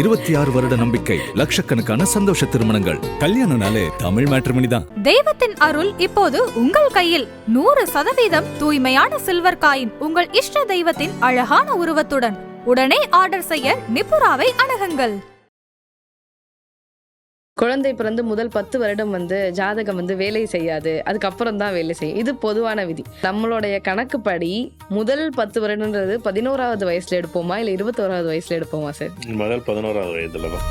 26 வருட நம்பிக்கை, லட்சக்கணக்கான சந்தோஷ திருமணங்கள். கல்யாணம்னாலே தமிழ் மேட்ரிமோனி தான். தெய்வத்தின் அருள் இப்போது உங்கள் கையில். 100% தூய்மையான சில்வர் காயின் உங்கள் இஷ்ட தெய்வத்தின் அழகான உருவத்துடன். உடனே ஆர்டர் செய்ய நிபுராவை அணுகுங்கள். குழந்தை பிறந்து முதல் 10 வருடம் ஜாதகம் வேலை செய்யாது, அதுக்கப்புறம் தான் வேலை செய்யும். இது பொதுவான விதி. நம்மளுடைய கணக்குப்படி முதல் 10 வருடம்ன்றது 11வது வயசுல எடுப்போமா இல்ல 21வது வயசுல எடுப்போமா சார்? முதல் 11வது வயதுல தான்.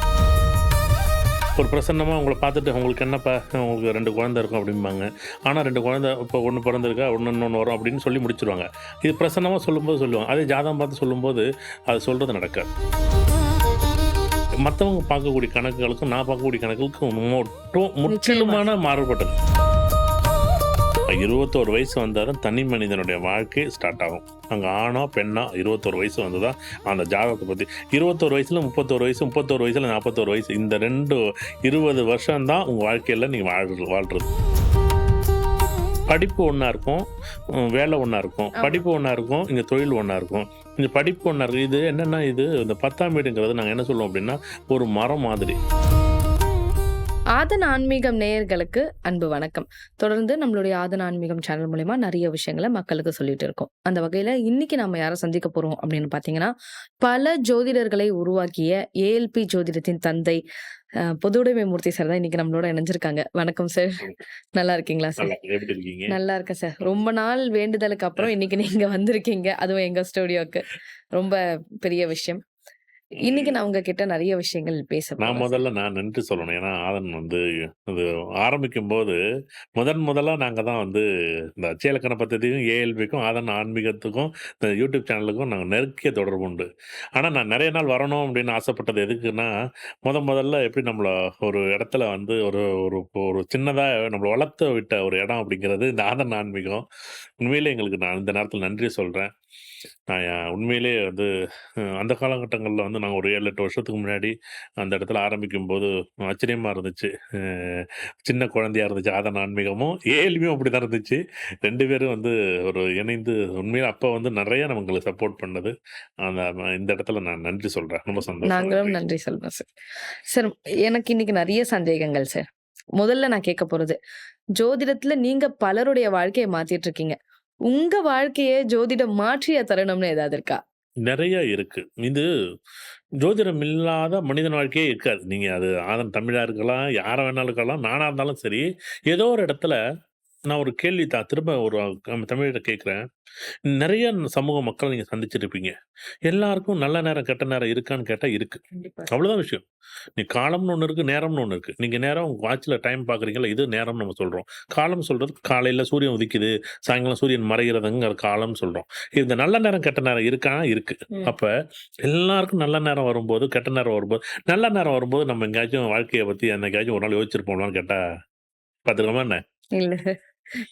ஒரு பிரசன்னமாக உங்களை பார்த்துட்டு உங்களுக்கு என்னப்பா உங்களுக்கு 2 குழந்தை இருக்கும் அப்படிம்பாங்க. ஆனால் 2 குழந்தை இப்போ ஒன்று பிறந்திருக்கா இன்னொன்று வரும் அப்படின்னு சொல்லி முடிச்சிருவாங்க. இது பிரசன்னமாக சொல்லும்போது சொல்லுவாங்க. அதே ஜாதகம் பார்த்து சொல்லும்போது அது சொல்கிறது நடக்காது. மற்றவங்க பார்க்கக்கூடிய கணக்குகளுக்கும் நான் பார்க்கக்கூடிய கணக்குகளுக்கும் முற்றிலுமான மாறுபட்டது. 21 வயசு வந்தால் தான் தனி மனிதனுடைய வாழ்க்கை ஸ்டார்ட் ஆகும். அங்கே ஆணோ பெண்ணா 21 வயசு வந்து தான் அந்த ஜாதகத்தை பற்றி 21 வயசில் 31 வயசு 31 வயசில் 41 வயசு இந்த 20 வருஷம்தான் உங்கள் வாழ்க்கையில் நீங்கள் வாழ்கிறது. படிப்பு ஒன்றா இருக்கும், வேலை ஒன்றா இருக்கும். படிப்பு ஒன்றா இருக்கும், இங்கே தொழில் ஒன்றா இருக்கும். இந்த படிப்பு ஒன்றா இருக்கும். இது என்னென்னா இது இந்த 10ஆம் வீடுங்கிறது நாங்கள் என்ன சொல்லுவோம் அப்படின்னா ஒரு மரம் மாதிரி. ஆதன் ஆன்மீகம் நேயர்களுக்கு அன்பு வணக்கம். தொடர்ந்து நம்மளுடைய ஆதன் ஆன்மீகம் சேனல் மூலமா நிறைய விஷயங்களை மக்களுக்கு சொல்லிட்டு இருக்கோம். அந்த வகையில இன்னைக்கு நம்ம யாரை சந்திக்க போறோம் அப்படின்னு பாத்தீங்கன்னா, பல ஜோதிடர்களை உருவாக்கிய ஏஎல்பி ஜோதிடத்தின் தந்தை பொதுவுடைமை மூர்த்தி சார் தான் இன்னைக்கு நம்மளோட இணைஞ்சிருக்காங்க. வணக்கம் சார், நல்லா இருக்கீங்களா சார்? நல்லா இருக்கேன் சார். ரொம்ப நாள் வேண்டுதலுக்கு அப்புறம் இன்னைக்கு நீங்க வந்திருக்கீங்க, அதுவும் எங்க ஸ்டுடியோக்கு. ரொம்ப பெரிய விஷயம். இன்னைக்கு நான் உங்ககிட்ட நிறைய விஷயங்கள் முதல்ல நான் நன்றி சொல்லணும். ஏன்னா ஆதன் இது ஆரம்பிக்கும் போது முதல்ல நாங்கள் தான் இந்த அச்சயலக்கண பദ്ധதியும் ஏஎல்பிக்கும் ஆதன் ஆன்மீகத்துக்கும் இந்த யூடியூப் சேனலுக்கும் நாங்கள் நெருக்கிய தொடர்பு உண்டு. ஆனால் நான் நிறைய நாள் வரணும் அப்படின்னு ஆசைப்பட்டது எதுக்குன்னா, முதல்ல எப்படி நம்மளை ஒரு இடத்துல ஒரு ஒரு ஒரு சின்னதாக நம்மளை வளர்த்து விட்ட ஒரு இடம் அப்படிங்கிறது இந்த ஆதன் ஆன்மீகம். உண்மையிலே எங்களுக்கு நான் இந்த நேரத்தில் நன்றி சொல்கிறேன். நான் உண்மையிலே அந்த காலகட்டங்களில் நாங்கள் ஒரு 7-8 வருஷத்துக்கு முன்னாடி அந்த இடத்துல ஆரம்பிக்கும் போது ஆச்சரியமாக இருந்துச்சு. சின்ன குழந்தையாக இருந்துச்சு. ஆதன் ஆன்மீகமும் ஏஎல்பியும் அப்படி தான் இருந்துச்சு. 2 பேரும் ஒரு இணைந்து உண்மையிலே அப்போ நிறைய நம்மளுக்கு சப்போர்ட் பண்ணது. இந்த இடத்துல நான் நன்றி சொல்கிறேன். ரொம்ப சந்தோஷம். நாங்களும் நன்றி சொல்கிறோம் சார். சார், எனக்கு இன்னைக்கு நிறைய சந்தேகங்கள் சார். முதல்ல நான் கேட்க போகிறது, ஜோதிடத்தில் நீங்கள் பலருடைய வாழ்க்கையை மாற்றிட்டு இருக்கீங்க. உங்க வாழ்க்கையை ஜோதிடம் மாற்றிய தருணம்னு ஏதாவது இருக்கா? நிறைய இருக்கு. இது ஜோதிடம் இல்லாத மனிதன் வாழ்க்கையே இருக்காது. நீங்க அது ஆதன் தமிழா இருக்கலாம், யாரை வேணாலும் இருக்கலாம், நானா இருந்தாலும் சரி. ஏதோ ஒரு இடத்துல நான் ஒரு கேள்வி திரும்ப ஒரு தமிழை கேட்குறேன். நிறைய சமூக மக்கள் நீங்கள் சந்திச்சிருப்பீங்க. எல்லாருக்கும் நல்ல நேரம் கெட்ட நேரம் இருக்கான்னு கேட்டால் இருக்கு. அவ்வளோதான் விஷயம். நீ காலம்னு ஒன்று இருக்குது, நேரம்னு ஒன்று இருக்குது. நீங்கள் நேரம் உங்கள் வாட்சில் டைம் பார்க்குறீங்களா, இது நேரம் நம்ம சொல்கிறோம். காலம் சொல்கிறது காலையில் சூரியன் உதிக்குது, சாயங்காலம் சூரியன் மறைகிறதுங்கிற காலம்னு சொல்கிறோம். இந்த நல்ல நேரம் கெட்ட நேரம் இருக்கானா இருக்குது. அப்போ எல்லாருக்கும் நல்ல நேரம் வரும்போது கெட்ட நேரம் வரும்போது, நல்ல நேரம் வரும்போது நம்ம எங்கேயாச்சும் வாழ்க்கையை பற்றி என்னைக்காச்சும் ஒரு நாள் யோசிச்சிருப்போம்லான்னு கேட்டால் பார்த்துக்கலாமா என்ன? இல்லை,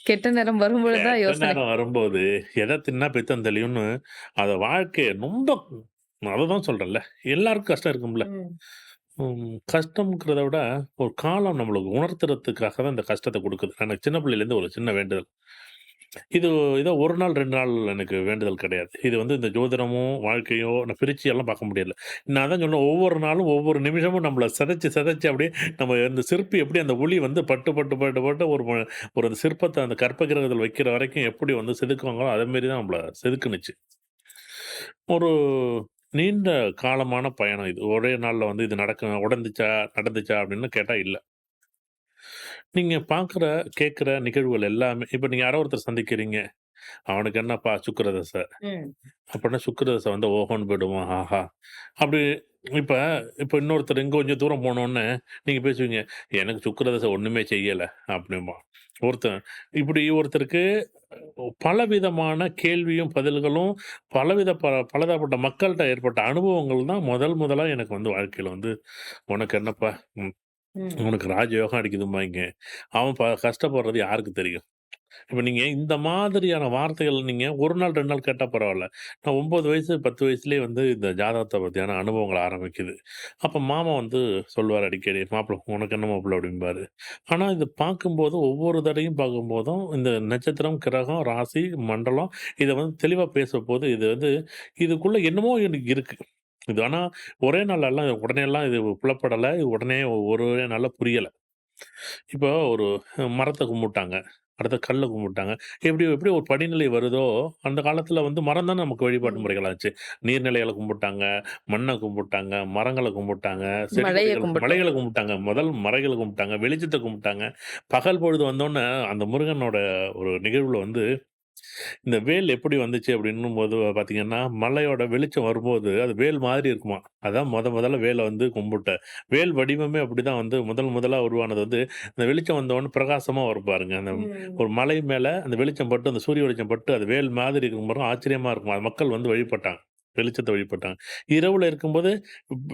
கெட்ட நேரம் வரும்பொழுதுதான் யோசனை. நேரம் வரும்போது எதை தின்னா பித்தம் தெளியும்னு அதை வாழ்க்கையை ரொம்ப அதான் சொல்றேன்ல, எல்லாருக்கும் கஷ்டம் இருக்கும்ல. கஷ்டம்ங்கிறத விட ஒரு காலம் நம்மளுக்கு உணர்த்துறதுக்காக தான் இந்த கஷ்டத்தை கொடுக்குது. எனக்கு சின்ன பிள்ளையிலேருந்து ஒரு சின்ன வேண்டுதல். இது ஏதோ ஒரு நாள் 2 நாள் எனக்கு வேண்டுதல் கிடையாது. இது இந்த ஜோதிடமோ வாழ்க்கையோ நான் பிரித்து எல்லாம் பார்க்க முடியல. நான் தான் சொன்னேன், ஒவ்வொரு நாளும் ஒவ்வொரு நிமிஷமும் நம்மளை சிதைச்சி அப்படியே நம்ம இந்த சிற்பி எப்படி அந்த ஒளி பட்டு பட்டு பட்டு பட்டு ஒரு அந்த சிற்பத்தை அந்த கற்பகிரகத்தில் வைக்கிற வரைக்கும் எப்படி செதுக்குவாங்களோ அதேமாரி தான் நம்மளை செதுக்குனுச்சு. ஒரு நீண்ட காலமான பயணம் இது. ஒரே நாளில் இது நடந்துச்சா அப்படின்னு கேட்டால் இல்லை. நீங்கள் பார்க்குற கேட்குற நிகழ்வுகள் எல்லாமே இப்போ நீங்கள் யாரோ ஒருத்தர் சந்திக்கிறீங்க, அவனுக்கு என்னப்பா சுக்கிரதசை அப்படின்னா சுக்கிரதசை ஓஹோன்னு போயிடுவான். ஆஹா அப்படி இப்போ இப்போ இன்னொருத்தர் இங்கே கொஞ்சம் தூரம் போனோன்னே நீங்கள் பேசுவீங்க, எனக்கு சுக்கிரதசை ஒன்றுமே செய்யலை அப்படின்பா ஒருத்தருக்கு பலவிதமான கேள்வியும் பதில்களும் பலதரப்பட்ட மக்கள்கிட்ட ஏற்பட்ட அனுபவங்கள் தான் முதலாக எனக்கு வாழ்க்கையில் உனக்கு என்னப்பா உனக்கு ராஜயோகம் அடிக்குதும்பாங்க. அவன் கஷ்டப்படுறது யாருக்கு தெரியும்? இப்போ நீங்கள் இந்த மாதிரியான வார்த்தைகள் நீங்கள் ஒரு நாள் 2 நாள் கேட்டால் பரவாயில்ல. நான் 9 வயசு 10 வயசுலேயே இந்த ஜாதகத்தை பற்றியான அனுபவங்கள் ஆரம்பிக்குது. அப்போ மாமா சொல்லுவார் அடிக்கடி, மாப்பிள்ளை உனக்கு என்ன மாப்பிள்ளை அப்படிம்பாரு. ஆனால் இது பார்க்கும்போது ஒவ்வொரு தடையும் பார்க்கும்போதும் இந்த நட்சத்திரம், கிரகம், ராசி, மண்டலம் இதை தெளிவாக பேச போது இது இதுக்குள்ளே என்னமோ எனக்கு இருக்குது. இது ஆனா ஒரே நாள்லலாம் உடனேலாம் இது புலப்படல. இது உடனே ஒரே நாள்ல புரியல. இப்போ ஒரு மரத்த கும்பிட்டாங்க. அடுத்து கல்ல கும்பிட்டாங்க. எப்படி எப்படி ஒரு படிநிலை வருதோ, அந்த காலத்துல வந்து மரம் தான் நமக்கு வழிபாட்டு ம். முறைகளாச்சு. நீர்நிலைகள கும்பிட்டாங்க, மண்ண கும்பிட்டாங்க, மரங்கள கும்பிட்டாங்க, செடி மழைய கொடிகள் கும்பிட்டோம். மலைகள கும்பிட்டாங்க. முதல் மலைகள கும்பிட்டாங்க, வெளிச்சத்த கும்பிட்டாங்க. பகல் பொழுது வந்தோனே, அந்த முருகனோட ஒரு நிகழ்வுல வந்து இந்த வேல் எப்படி வந்துச்சு அப்படின்னும்போது பார்த்தீங்கன்னா, மலையோட வெளிச்சம் வரும்போது, அது வேல் மாதிரி இருக்குமாம். அதான் முதல்ல வேல வந்து கும்பிட்டேன். வேல் வடிவமே அப்படிதான் வந்து முதலா உருவானது வந்து, அந்த வெளிச்சம் வந்தவுடனே பிரகாசமா வரும் பாருங்க. அந்த ம். ஒரு மலை மேல அந்த வெளிச்சம் பட்டு, அந்த சூரிய வெளிச்சம் பட்டு, அது வேல் மாதிரி இருக்கும் பாருங்க, ஆச்சரியமா இருக்குமா. அது மக்கள் வந்து வழிபட்டாங்க. வெளிச்சத்த வழிபட்டாங்க. இரவுல இருக்கும்போது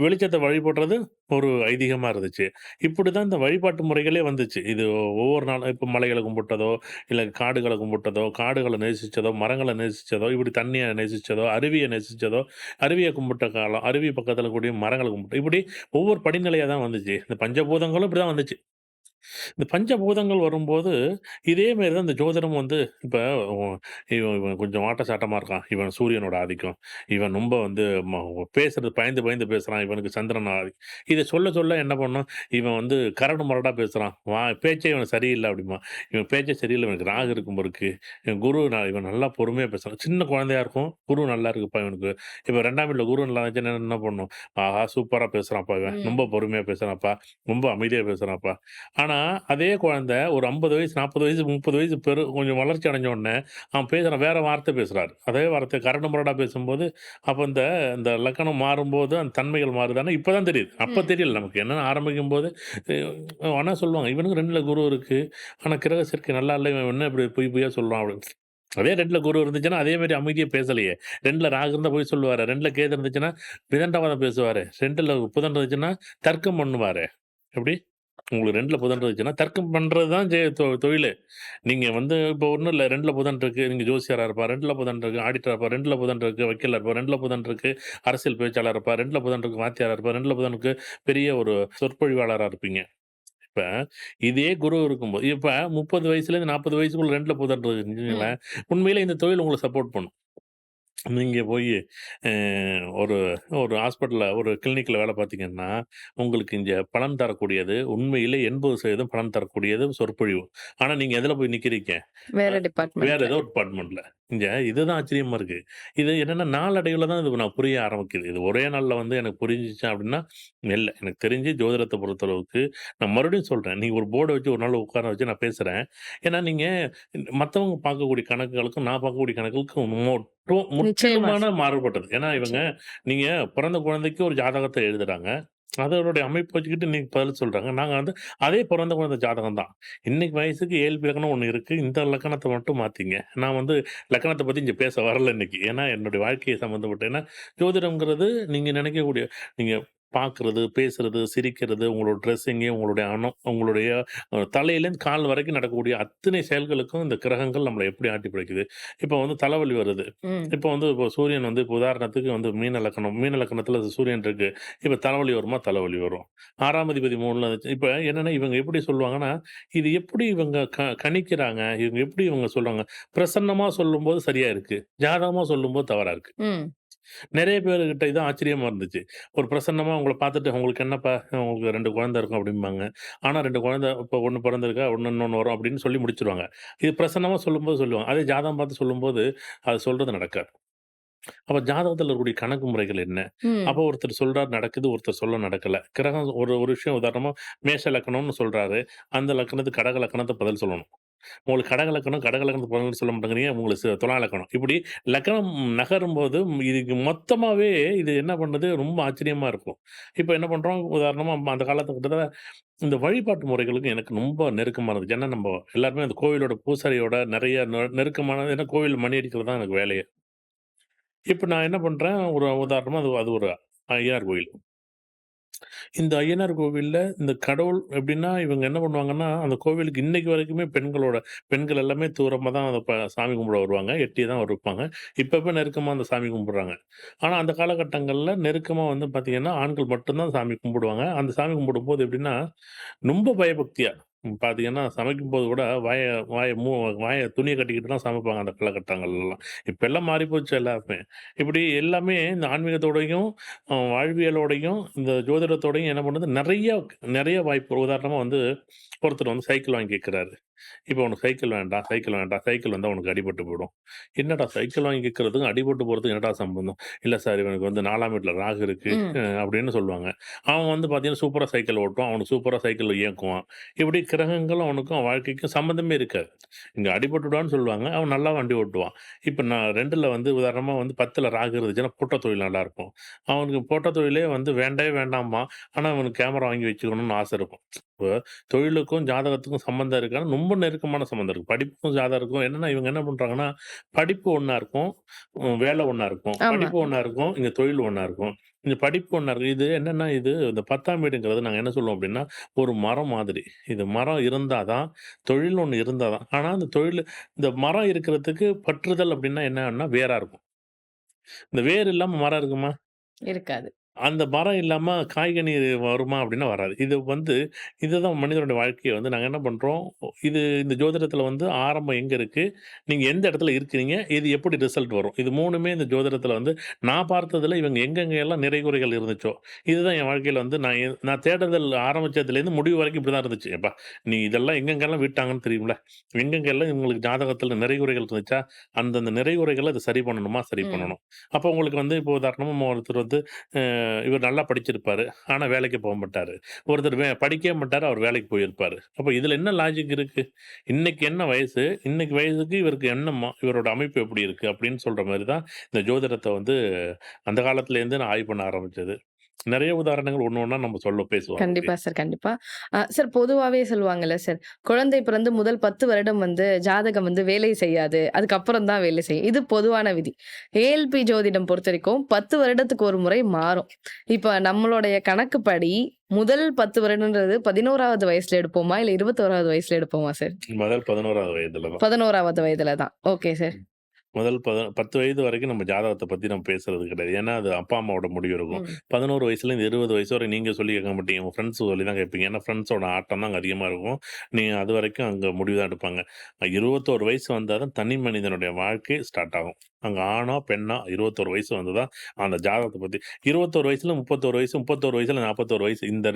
வெளிச்சத்த வழிபடுறது ஒரு ஐதீகமா இருந்துச்சு. இப்படிதான் இந்த வழிபாட்டு முறைகளே வந்துச்சு. இது ஒவ்வொரு நாளும் இப்ப மலைகள கும்பிட்டதோ, இல்ல காடுகள கும்பிட்டதோ, காடுகள நேசிச்சதோ, மரங்கள நேசிச்சதோ, இப்படி தண்ணிய நேசிச்சதோ, அருவிய நேசிச்சதோ, அருவிய கும்பிட்ட காலம், அருவி பக்கத்துல கூடிய மரங்கள கும்பிட்டு இப்படி ஒவ்வொரு படிநிலையா தான் வந்துச்சு. இந்த பஞ்சபூதங்களும் இப்படிதான் வந்துச்சு. இந்த பஞ்சபூதங்கள் வரும்போது, இதே மாரி தான் இந்த ஜோதிடம் வந்து இப்ப ஒ இவன் இவன் கொஞ்சம் வாட்டசாட்டமா இருக்கான். இவன் சூரியனோட ஆதிக்கம். இவன் ரொம்ப வந்து பேசுறது பயந்து பயந்து பேசுறான். இவனுக்கு சந்திரன் இத சொல்ல என்ன பண்ணும், இவன் வந்து கரடு முரடா பேசுறான். பேச்சே இவனுக்கு சரியில்ல அப்படிம்பான். இவன் பேச்சே சரியில்ல. இவனுக்கு ராகு இருக்கும் போலிருக்கு. இவன் குரு இவன் நல்லா பொறுமையா பேசுறான். சின்ன குழந்தையா இருக்கும். குரு நல்லா இருக்குப்பா இவனுக்கு. இப்ப 2ஆம் வீட்ல குரு நல்லா இருந்துச்சுன்னா என்ன பண்ணும்? ஆஹா! சூப்பரா பேசுறான்ப்பா இவன். ரொம்ப ம். பொறுமையா பேசுறான்ப்பா. ரொம்ப அமைதியா பேசுறான்ப்பா. ஆனா, அதே குழந்தை ஒரு 50 வயசு, 40 வயசு, 30 வயசு கொஞ்சம் வளர்ச்சி அடைஞ்ச உடனே, அவன் பேசுறான் வேற வார்த்தை பேசுறாரு. அதே வார்த்தை கரடு முரடா பேசும்போது, அப்ப இந்த இந்த லக்கணம் மாறும்போது, அந்த தன்மைகள் மாறுதான்னா, இப்ப தான் தெரியுது. அப்ப ம். தெரியல நமக்கு. என்னன்னு ஆரம்பிக்கும்போது, ஆனா சொல்லுவாங்க, "இவனுக்கு 2ல குரு இருக்கு. ஆனா கிரக சேர்க்கை நல்லா இல்ல. இவன் என்ன இப்படி பொய் பொய்யா சொல்றான்?" அப்படின்னு. அதே 2ல குரு இருந்துச்சுன்னா, அதே மாரி அமைதியா பேசலையே. 2ல ராகு இருந்தா பொய் சொல்லுவாரே. 2ல கேது இருந்துச்சுன்னா, விதண்டாவாதம் பேசுவாரே. 2ல புதன் இருந்துச்சுன்னா, தர்க்கம் பண்ணுவாரே. எப்படி? உங்களுக்கு 2ல புதன் இருந்துச்சுன்னா, தர்க்கம் பண்றது தான் தொழிலு. நீங்க வந்து இப்போ ஒண்ணும் இல்ல 2ல புதன் இருக்கு. நீங்க ஜோசியரா இருப்பார். 2ல புதன் இருக்கு. ஆடிட்டரா இருப்பார். 2ல புதன் இருக்கு. வக்கீலா இருப்பார். 2ல புதன் இருக்கு. அரசியல் பேச்சாளரா இருப்பார். 2ல புதன் இருக்கு. வாத்தியாரா இருப்பார். 2ல புதனுக்கு பெரிய ஒரு சொற்பொழிவாளரா இருப்பீங்க. இப்ப இதே குரு இருக்கும்போது இப்ப 30 வயசுலேருந்து 40 வயசுக்குள்ள 2ல புதன் இருக்குன்னு ம். வச்சுக்கங்களேன், உண்மையிலே இந்த தொழில் உங்களுக்கு சப்போர்ட் பண்ணும். நீங்க போயி அ ஒரு ஒரு ஹாஸ்பிட்டல்ல ஒரு கிளினிக்ல வேலை பார்த்தீங்கன்னா, உங்களுக்கு இங்க பலன் தரக்கூடியது உண்மையிலே 80% பலன் தரக்கூடியது சொற்பொழிவு. ஆனா நீங்க எதுல போய் நிக்கிறீங்க? வேற வேற டிபார்ட்மெண்ட்ல. ஏதோ ஒரு டிபார்ட்மெண்ட்ல. இங்க இதுதான் ஆச்சரியமா இருக்கு. இது என்னன்னா நாளடைவுல தான் இது நான் புரிய ஆரம்பிக்குது. இது ஒரே நாள்ல வந்து எனக்கு புரிஞ்சுச்சா அப்டின்னா, இல்ல. எனக்கு தெரிஞ்சு ஜோதிடத்த பொறுத்தளவுக்கு நான் மறுபடியும் சொல்றேன். நீங்க ஒரு போர்ட வச்சு ஒரு நாள் உட்கார வச்சு நான் பேசுறேன். ஏன்னா நீங்க மத்தவங்க பார்க்கக்கூடிய கணக்குகளுக்கும், நான் பார்க்கக்கூடிய கணக்குகளுக்கும் நிச்சயமா முற்றிலுமான சார். மாறுபட்டது. ஏன்னா இவங்க நிச்சயம். நீங்க பிறந்த குழந்தைக்கு ஒரு ஜாதகத்த எழுதுறாங்க. அதனுடைய அமைப்பு வச்சுக்கிட்டு நீங்க பதில் சொல்றாங்க. நாங்க வந்து அதே பிறந்த குழந்தை ஜாதகம் தான். இன்னைக்கு வயசுக்கு இயல்பு இலக்கணம் ஒண்ணு இருக்கு. இந்த லக்கணத்த மட்டும் மாத்திங்க. நான் வந்து லக்கணத்த பத்தி இங்க பேச வரல இன்னைக்கு. ஏன்னா என்னுடைய வாழ்க்கைய சம்மந்தப்பட்ட ஏன்னா ஜோதிடம்ங்கிறது நீங்க நினைக்கக்கூடிய நீங்க பார்க்குறது, பேசுறது, சிரிக்கிறது, உங்களோட ட்ரெஸ்ஸிங்கு, உங்களுடைய உங்களுடைய தலையிலேருந்து கால் வரைக்கும் நடக்கக்கூடிய அத்தனை செயல்களுக்கும் இந்த கிரகங்கள் நம்மள எப்படி ஆட்டி படைக்குது. இப்போ வந்து தலைவலி வருது. ம். இப்போ சூரியன் வந்து இப்போ உதாரணத்துக்கு வந்து மீன லக்கணம். மீன லக்கணத்தில சூரியன் இருக்கு. இப்ப தலைவலி வருமா? தலைவலி வரும். 6ஆம் அதிபதி 3ல இருந்துச்சு. இப்ப என்னன்னா, இவங்க எப்படி சொல்லுவாங்கன்னா, இது எப்படி இவங்க கணிக்கிறாங்க? இவங்க எப்படி இவங்க சொல்றாங்க? பிரசன்னமா சொல்லும்போது சரியா இருக்கு. ஜாதகமா சொல்லும்போது தவறா இருக்கு. ம். நெறைய பேருகிட்ட இது ஆச்சரியமா இருந்துச்சு. ஒரு பிரசன்னமா உங்கள பார்த்துட்டு, "உங்களுக்கு என்னப்பா? உங்களுக்கு 2 குழந்தை இருக்கும்" அப்படிம்பாங்க. ஆனா 2 குழந்தை இப்போ 1 பிறந்திருக்கா, இன்னொன்னு வரும் அப்படின்னு சொல்லி முடிச்சுருவாங்க. இது பிரசன்னமா சொல்லும்போது சொல்லுவாங்க. அதே ஜாதகம் பார்த்து சொல்லும்போது, அது சொல்றது நடக்காது. அப்ப ஜாதகத்துல இருக்கக்கூடிய கணக்கு முறைகள் என்ன? அப்ப ம். ஒருத்தர் சொல்றாரு நடக்குது, ஒருத்தர் சொல்ல நடக்கல. கிரகம் ஒரு ஒரு விஷயம் உதாரணமா மேஷ லக்னம்னு சொல்றாரு. அந்த லக்னத்துக்கு கடக லக்னத்த பதில் சொல்லணும். உங்களுக்கு கடக லக்கணம், கடக லக்கணத்துக்கு பதில் சொல்ல மாட்டேங்கிறீங்க. உங்களுக்கு துலா லக்கணம். இப்படி லக்கணம் நகரும்போது இதுக்கு மொத்தமாவே இது என்ன பண்ணுது, ரொம்ப ஆச்சரியமா இருக்கும். இப்ப என்ன பண்றோம், உதாரணமா அந்த காலத்துக்கிட்ட இந்த வழிபாட்டு முறைகளுக்கு எனக்கு ரொம்ப நெருக்கமா இருந்துச்சு. ஏன்னா, நம்ப எல்லாருமே அந்த கோவிலோட பூசாரியோட நெறைய நெருக்கமான ஏன்னா கோவில்ல மணி அடிக்கிறது தான் எனக்கு வேலையே. இப்ப நான் என்ன பண்றேன், ஒரு உதாரணமா அது அது ஒரு ஐயனார் கோயில். இந்த ஐயனார் கோவில்ல இந்த கடவுள் எப்படின்னா, இவங்க என்ன பண்ணுவாங்கன்னா, அந்த கோவிலுக்கு இன்னைக்கு வரைக்குமே பெண்கள் எல்லாமே தூரமா தான் அந்த சாமி கும்பிட வருவாங்க. எட்டி தான் இருப்பாங்க. இப்ப நெருக்கமா அந்த சாமி கும்பிடுறாங்க. ஆனா, அந்த காலகட்டங்கள்ல நெருக்கமா வந்து பார்த்தீங்கன்னா, ஆண்கள் மட்டும் தான் சாமி கும்பிடுவாங்க. அந்த சாமி கும்பிடும்போது எப்படின்னா, ரொம்ப பயபக்தியா. பார்த்தீங்கன்னா, சமைக்கும்போது கூட வாய வாய மூ வாய துணிய கட்டிக்கிட்டு தான் சமைப்பாங்க அந்த காலகட்டங்கள்லலாம். இப்பல்லாம் மாறிப்போச்சு எல்லாமே. இப்படி எல்லாமே இந்த ஆன்மீகத்தோடையும், வாழ்வியலோடையும், இந்த ஜோதிடத்தோடையும் என்ன பண்ணுது, நெறைய நெறைய வாய்ப்பு. உதாரணமா வந்து ஒருத்தர் வந்து சைக்கிள் வாங்கி கேட்கிறாரு. இப்போ "உனக்கு சைக்கிள் வேண்டாம், சைக்கிள் வேண்டாம். சைக்கிள் வந்தா உனக்கு அடிபட்டு போயிடும்." என்னடா சைக்கிள் வாங்கி கேட்கிறதுக்கும், அடிபட்டு போறதுக்கும் என்னடா சம்பந்தம்? "இல்ல சார் இவனுக்கு வந்து 4ஆம் வீட்ல ராகு இருக்கு." ம். அப்படின்னு சொல்லுவாங்க. அவன் வந்து பார்த்தீங்கன்னா, சூப்பரா சைக்கிள் ஓட்டுவான். அவனுக்கு சூப்பரா சைக்கிள் இயக்குவான். இப்படி கிரகங்களும் அவனுக்கும் அவன் வாழ்க்கைக்கும் சம்மந்தமே இருக்காது. இங்க அடிபட்டுடுவான்னு சொல்லுவாங்க. அவன் நல்லா வண்டி ஓட்டுவான். இப்ப நான் 2ல வந்து உதாரணமா வந்து 10ல ராகு இருந்துச்சுன்னா, போட்டா தொழில் நல்லாயிருக்கும். அவனுக்கு போட்டா தொழிலே வந்து வேண்டவே வேண்டாம்பான். ஆனா, அவனுக்கு கேமரா வாங்கி வச்சுக்கணும்னு ஆசை இருக்கும். இப்போ தொழிலுக்கும், ஜாதகத்துக்கும் சம்மந்தம் இருக்கான்னா, ரொம்ப நெருக்கமான சம்மந்தம் இருக்கு. படிப்புக்கும் ஜாதகத்துக்கும் என்னன்னா, இவங்க என்ன பண்றாங்கன்னா, படிப்பு ஒண்ணா இருக்கும், வேலை ஒண்ணா இருக்கும். ஆமா. படிப்பு ஒண்ணா இருக்கும், இங்க தொழில் ஒண்ணா இருக்கும். இந்த படிப்பு ஒண்ணா இருக்கு. இது என்னன்னா, இது இந்த 10ஆம் வீடுங்கிறது நாங்க என்ன சொல்லுவோம் அப்டின்னா, ஒரு மரம் மாதிரி. இது மரம் இருந்தா தான், தொழில்னு ஒண்ணு இருந்தா தான். ஆனா, அந்த தொழிலு இந்த மரம் இருக்கிறதுக்கு பற்றுதல் அப்டின்னா என்னன்னா, வேரா இருக்கும். இந்த வேர் இல்லாம மரம் இருக்குமா? இருக்காது. அந்த மரம் இல்லாம காய்கனி வருமா அப்படின்னா வராது. இது வந்து இதுதான் மனிதனுடைய வாழ்க்கைய வந்து நாங்க என்ன பண்றோம், இது இந்த ஜோதிடத்தில வந்து ஆரம்பம் எங்க இருக்கு? நீங்க எந்த இடத்துல இருக்கிறீங்க? இது எப்படி ரிசல்ட் வரும்? இது 3மே இந்த ஜோதிடத்தில வந்து நான் பார்த்ததுல இவங்க எங்கெங்க எல்லாம் நிறை குறைகள் இருந்துச்சோ, இதுதான் என் வாழ்க்கையில வந்து நான் தேடுதல் ஆரம்பிச்சதுலேருந்து முடிவு வரைக்கும் இப்படிதான் இருந்துச்சு. எப்பா நீ இதெல்லாம் எங்கெங்கெல்லாம் விட்டாங்கன்னு தெரியும்ல? எங்கெங்கெல்லாம் உங்களுக்கு ஜாதகத்தில நிறை குறைகள் இருந்துச்சா, அந்தந்த நிறை குறைகள இத சரி பண்ணணுமா? சரி ம். பண்ணணும். அப்போ உங்களுக்கு வந்து இப்போ உதாரணமா ஒருத்தர் வந்து இவர் நல்லா படிச்சிருப்பாரு. ஆனா வேலைக்கு போமாட்டாரு. ஒருத்தர் படிக்கவே மாட்டாரு. அவர் வேலைக்கு போயிருப்பாரு. அப்ப இதுல என்ன லாஜிக் இருக்கு? இன்னைக்கு என்ன வயசு? இன்னைக்கு வயசுக்கு இவருக்கு என்னம்மா இவரோட அமைப்பு எப்படி இருக்கு? அப்படின்னு சொல்ற மாரி தான் இந்த ஜோதிடத்த வந்து அந்த காலத்துலேருந்து நான் ஆய்வு பண்ண ஆரம்பிச்சது. நெறைய உதாரணங்கள் ஒண்ணு ஒண்ணா நம்ம பேசுவோம் அத பத்தி. கண்டிப்பா சார், கண்டிப்பா. சார் பொதுவாவே சொல்லுவாங்கல்ல சார், குழந்தை பிறந்து முதல் 10 வருடம் வந்து ஜாதகம் வந்து வேலை செய்யாது. அதுக்கப்புறம் தான் வேலை செய்யும். இது பொதுவான விதி. ஏஎல்பி ஜோதிடம் பொறுத்தவரைக்கும் 10 வருடத்துக்கு ஒரு முறை மாறும். இப்ப நம்மளுடைய கணக்குப்படி முதல் 10 வருடம்ன்றது 11வது வயசுல எடுப்போமா? இல்ல 21வது வயசுல எடுப்போமா சார்? முதல் 11வது வயதுல தான். 11வது வயதுல தான். Okay sir. முதல் 10 வயது வரைக்கும் நம்ம ஜாதகத்த பத்தி நம்ம பேசுறது கிடையாது. ஏன்னா, அது அப்பா, அம்மாவோட முடிவு இருக்கும். ம். 11 வயசுலேருந்து 20 வயசு வரை நீங்க சொல்லி கேட்க மாட்டீங்க. உங்க ஃப்ரெண்ட்ஸ் சொல்லி தான் கேட்பீங்க. ஏன்னா, ஃப்ரெண்ட்ஸோட ஆட்டம் தான் அங்க அதிகமா இருக்கும். நீங்க அதுவரைக்கும் அங்க முடிவு தான் எடுப்பாங்க. 21 வயசு வந்தா தான் தனி மனிதனுடைய வாழ்க்கை ஸ்டார்ட் ஆகும். அங்க ஆணா, பெண்ணா 21 வயசு வந்து தான் அந்த ஜாதகத்த பத்தி 21 வயசுல 31 வயசு, 31 வயசுல 41 வயசு. இந்த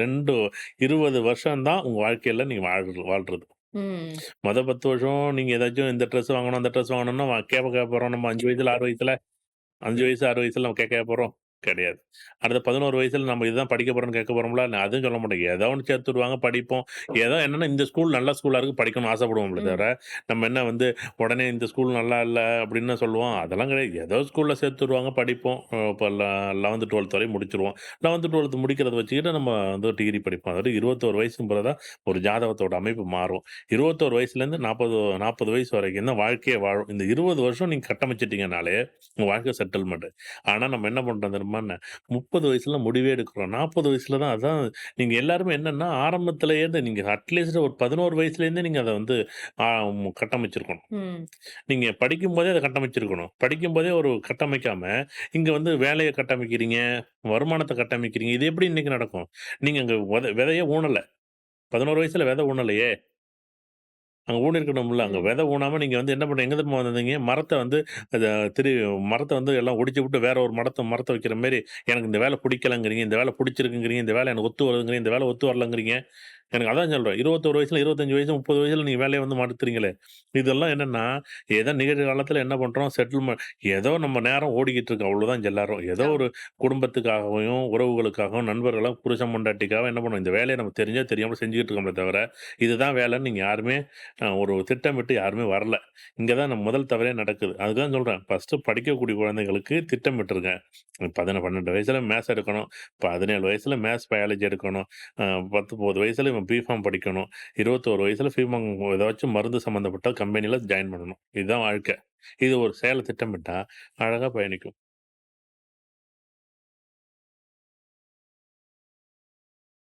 20 வருஷம் தான் உங்க வாழ்க்கையில நீங்க வாழ்றது. ம். மொத 10 வருஷம் நீங்க ஏதாச்சும் இந்த ட்ரெஸ் வாங்கணும், அந்த ட்ரெஸ் வாங்கணும்னா கேட்க போறோம். நம்ம 5 வயசுல, 6 வயசுல 5 வயசு, 6 வயசுல நம்ம கேட்கயா போறோம்? கிடையாது. அடுத்த 11 வயசுல நம்ம இதுதான் படிக்க போறோம்ன்னு கேட்க போறோம்ல? அதுவும் சொல்ல மாட்டோம். ஏதோ ஒண்ணு சேர்த்து விடுவாங்க, படிப்போம். ஏதோ என்னன்னா இந்த ஸ்கூல் நல்ல ஸ்கூலா இருக்கு, படிக்கணும்னு ஆசைப்படுவோம்ல ம். தவிர, நம்ம என்ன வந்து உடனே இந்த ஸ்கூல் நல்லா இல்ல அப்படின்னு சொல்லுவோம். அதெல்லாம் கிடையாது. ஏதோ ஸ்கூல்ல சேர்த்து விடுவாங்க, படிப்போம். இப்போ 11த், 12த் வரையும் முடிச்சுருவோம். 11த், 12த் முடிக்கிறத வச்சுக்கிட்டு நம்ம வந்து டிகிரி படிப்போம். அதாவது 21 வயசுங்கிறது தான் ஒரு ஜாதகத்தோட அமைப்பு மாறும். 21 வயசுலேருந்து 40 வயசு வரைக்கும் தான் வாழ்க்கையே வாழும். இந்த 20 வருஷம் நீங்க கட்டமைச்சிட்டீங்கனாலே, உங்க வாழ்க்கை செட்டில்மெண்ட். ஆனா நம்ம என்ன பண்றோம் தெரியுமா? 30 வயசுல முடிவே எடுக்கிறோம். 40 வயசுல தான் அதான் நீங்க எல்லாருமே என்னன்னா, ஆரம்பத்திலேருந்து நீங்க அட்லீஸ்ட் ஒரு 11 வயசுலேருந்தே நீங்க அத வந்து ஆ கட்டமைச்சிருக்கணும். ம். நீங்க படிக்கும்போதே அத கட்டமைச்சிருக்கணும். படிக்கும்போதே ஒரு கட்டமைக்காம, இங்க வந்து வேலைய கட்டமைக்கிறீங்க, வருமானத்த கட்டமைக்கிறீங்க. இது எப்படி இன்னைக்கு நடக்கும்? நீங்க அங்க விதையே ஊனல. 11 வயசுல விதை ஊனலையே! அங்க ஊனியிருக்கணும்ல. அங்க ம். விதை ஊனாம நீங்க வந்து என்ன எங்க தெரியுமா வந்தீங்க? மரத்த வந்து அத மரத்த வந்து எல்லாம் ஒடிச்சுப்புட்டு வேற ஒரு மரத்த வைக்கிற மாரி, எனக்கு இந்த வேலை பிடிக்கலங்கிறீங்க, இந்த வேலை பிடிச்சிருக்குங்கிறீங்க, இந்த வேலை எனக்கு ஒத்து வருதுங்கிறீங்க, இந்த வேலை ஒத்து வரலங்கிறீங்க. எனக்கு அதான் சொல்றேன். 21 வயசுல, 25 வயசு, 30 வயசுல நீங்க வேலைய வந்து மறுத்துறீங்களே! இதெல்லாம் என்னன்னா, ஏதோ நிகழ்காலத்துல என்ன பண்றோம், ஏதோ நம்ம நேரம் ஓடிக்கிட்டு இருக்கு. அவ்வளோதான் இங்க எல்லாரும். ஏதோ ஆமா. ஒரு குடும்பத்துக்காகவும், உறவுகளுக்காகவும், நண்பர்களாக, புருஷன் பொண்டாட்டிக்காக என்ன பண்ணோம், இந்த வேலைய நம்ம தெரிஞ்சோ தெரியாமலோ செஞ்சுக்கிட்டு இருக்கோமே தவிர, இதுதான் வேலைன்னு நீங்க யாருமே ஒரு திட்டமிட்டு யாருமே வரல. இங்க தான் நம்ம முதல் தவறே நடக்குது. அதுதான் சொல்றேன். ஃபர்ஸ்ட்டு படிக்கக்கூடிய குழந்தைகளுக்கு திட்டமிட்டுருங்க. 12 வயசுல மேத்ஸ் எடுக்கணும். 17 வயசுல மேத்ஸ், பயாலஜி எடுக்கணும். 19 வயசுல இவன் பிஃபார்ம் படிக்கணும். 21 வயசுல ஃபிமார்ம் ஏதாச்சும் மருந்து சம்மந்தப்பட்ட கம்பெனில ஜாயின் பண்ணணும். இதுதான் வாழ்க்கை. இது ஒரு செயல திட்டமிட்டா அழகா பயணிக்கும்.